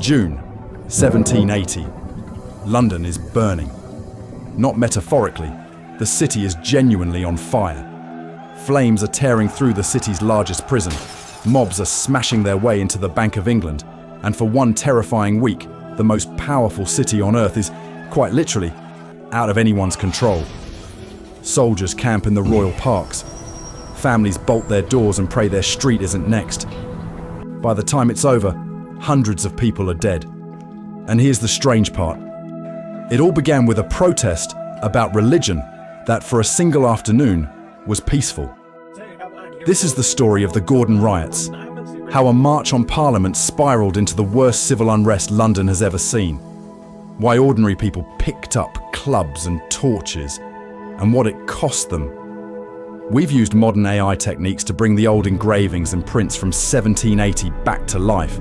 June 1780. London is burning. Not metaphorically, the city is genuinely on fire. Flames are tearing through the city's largest prison. Mobs are smashing their way into the Bank of England. And for one terrifying week, the most powerful city on earth is, quite literally, out of anyone's control. Soldiers camp in the royal parks. Families bolt their doors and pray their street isn't next. By the time it's over, hundreds of people are dead. And here's the strange part. It all began with a protest about religion that for a single afternoon was peaceful. This is the story of the Gordon Riots, how a march on Parliament spiraled into the worst civil unrest London has ever seen, why ordinary people picked up clubs and torches, and what it cost them. We've used modern AI techniques to bring the old engravings and prints from 1780 back to life.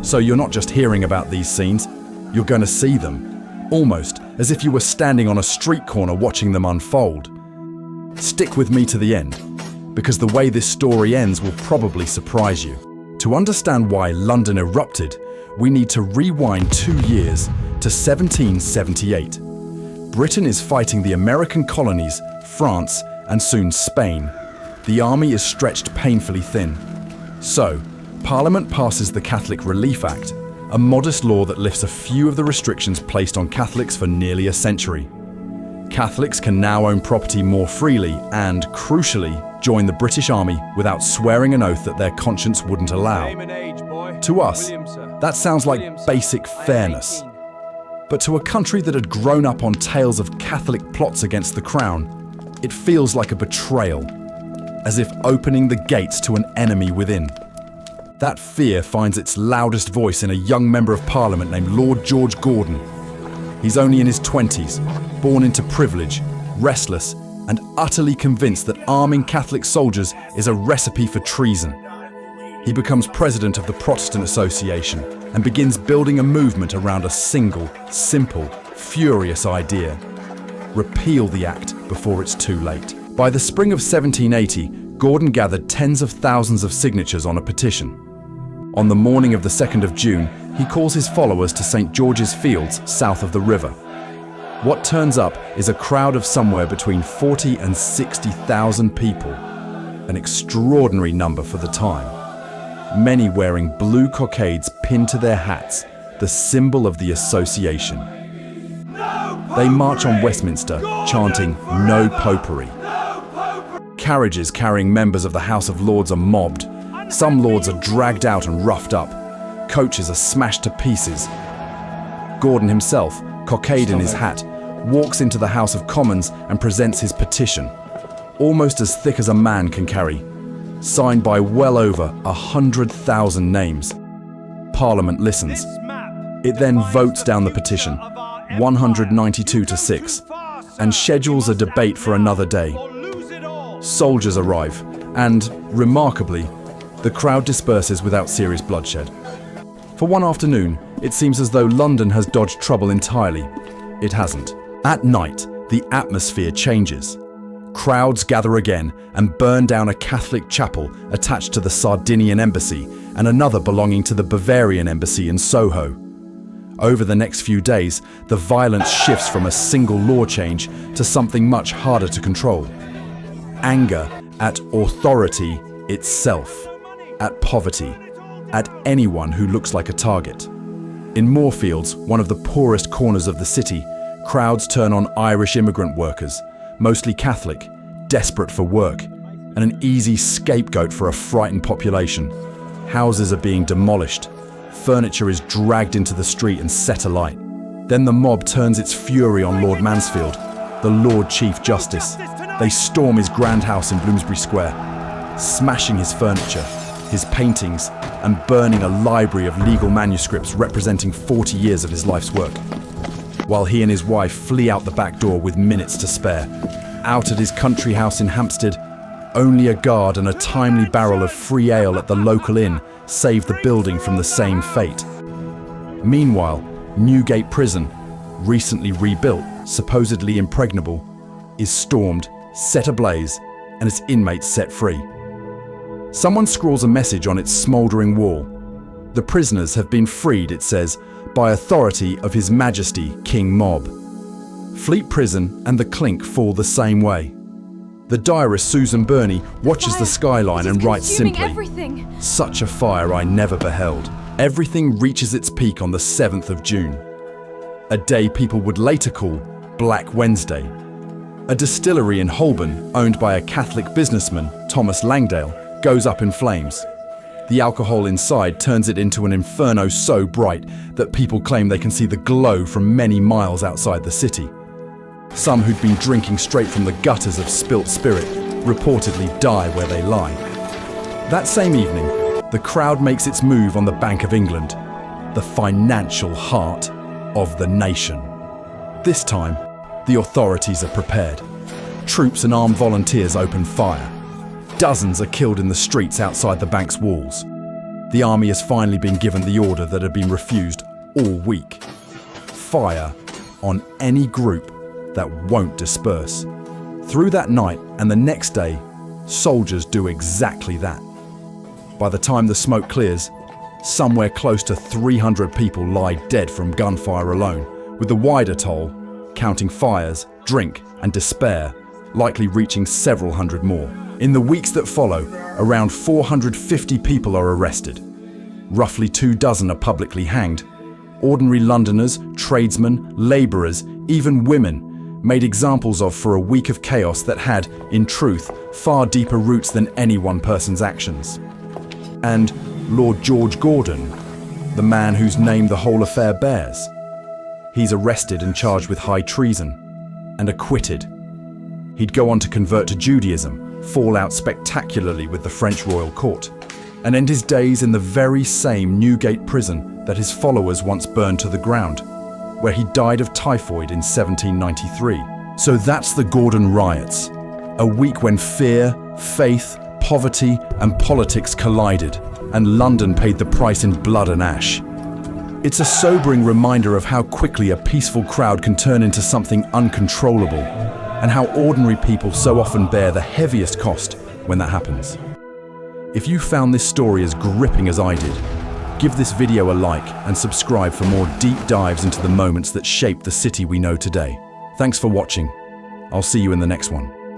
So you're not just hearing about these scenes, you're going to see them, almost as if you were standing on a street corner watching them unfold. Stick with me to the end, because the way this story ends will probably surprise you. To understand why London erupted, we need to rewind 2 years to 1778. Britain is fighting the American colonies, France, and soon Spain. The army is stretched painfully thin. So, Parliament passes the Catholic Relief Act, a modest law that lifts a few of the restrictions placed on Catholics for nearly a century. Catholics can now own property more freely and, crucially, join the British Army without swearing an oath that their conscience wouldn't allow. To us, that sounds like basic fairness. But to a country that had grown up on tales of Catholic plots against the crown, it feels like a betrayal, as if opening the gates to an enemy within. That fear finds its loudest voice in a young member of Parliament named Lord George Gordon. He's only in his 20s, born into privilege, restless, and utterly convinced that arming Catholic soldiers is a recipe for treason. He becomes president of the Protestant Association and begins building a movement around a single, simple, furious idea. Repeal the act before it's too late. By the spring of 1780, Gordon gathered tens of thousands of signatures on a petition. On the morning of the 2nd of June, he calls his followers to St. George's Fields, south of the river. What turns up is a crowd of somewhere between 40 and 60,000 people, an extraordinary number for the time. Many wearing blue cockades pinned to their hats, the symbol of the association. They march on Westminster, chanting, "No Popery." Carriages carrying members of the House of Lords are mobbed. Some lords are dragged out and roughed up. Coaches are smashed to pieces. Gordon himself, cockade in his hat, walks into the House of Commons and presents his petition, almost as thick as a man can carry, signed by well over 100,000 names. Parliament listens. It then votes down the petition, 192 to 6, and schedules a debate for another day. Soldiers arrive, and, remarkably, the crowd disperses without serious bloodshed. For one afternoon, it seems as though London has dodged trouble entirely. It hasn't. At night, the atmosphere changes. Crowds gather again and burn down a Catholic chapel attached to the Sardinian embassy and another belonging to the Bavarian embassy in Soho. Over the next few days, the violence shifts from a single law change to something much harder to control. Anger at authority itself, at poverty, at anyone who looks like a target. In Moorfields, one of the poorest corners of the city, crowds turn on Irish immigrant workers, mostly Catholic, desperate for work, and an easy scapegoat for a frightened population. Houses are being demolished. Furniture is dragged into the street and set alight. Then the mob turns its fury on Lord Mansfield, the Lord Chief Justice. They storm his grand house in Bloomsbury Square, smashing his furniture, his paintings, and burning a library of legal manuscripts representing 40 years of his life's work. While he and his wife flee out the back door with minutes to spare. Out at his country house in Hampstead, only a guard and a timely barrel of free ale at the local inn saved the building from the same fate. Meanwhile, Newgate prison, recently rebuilt, supposedly impregnable, is stormed, set ablaze, and its inmates set free. Someone scrawls a message on its smouldering wall. The prisoners have been freed, it says, by authority of His Majesty King Mob. Fleet Prison and the Clink fall the same way. The diarist Susan Burney watches the skyline and writes simply, "Such a fire I never beheld." Everything reaches its peak on the 7th of June, a day people would later call Black Wednesday. A distillery in Holborn, owned by a Catholic businessman, Thomas Langdale, goes up in flames. The alcohol inside turns it into an inferno so bright that people claim they can see the glow from many miles outside the city. Some who'd been drinking straight from the gutters of spilt spirit reportedly die where they lie. That same evening, the crowd makes its move on the Bank of England, the financial heart of the nation. This time, the authorities are prepared. Troops and armed volunteers open fire. Dozens are killed in the streets outside the bank's walls. The army has finally been given the order that had been refused all week. Fire on any group that won't disperse. Through that night and the next day, soldiers do exactly that. By the time the smoke clears, somewhere close to 300 people lie dead from gunfire alone, with the wider toll, counting fires, drink and despair, likely reaching several hundred more. In the weeks that follow, around 450 people are arrested. Roughly 24 are publicly hanged. Ordinary Londoners, tradesmen, labourers, even women, made examples of for a week of chaos that had, in truth, far deeper roots than any one person's actions. And Lord George Gordon, the man whose name the whole affair bears. He's arrested and charged with high treason, and acquitted. He'd go on to convert to Judaism, fall out spectacularly with the French royal court, and end his days in the very same Newgate prison that his followers once burned to the ground, where he died of typhoid in 1793. So that's the Gordon Riots, a week when fear, faith, poverty and politics collided, and London paid the price in blood and ash. It's a sobering reminder of how quickly a peaceful crowd can turn into something uncontrollable, and how ordinary people so often bear the heaviest cost when that happens. If you found this story as gripping as I did, give this video a like and subscribe for more deep dives into the moments that shaped the city we know today. Thanks for watching. I'll see you in the next one.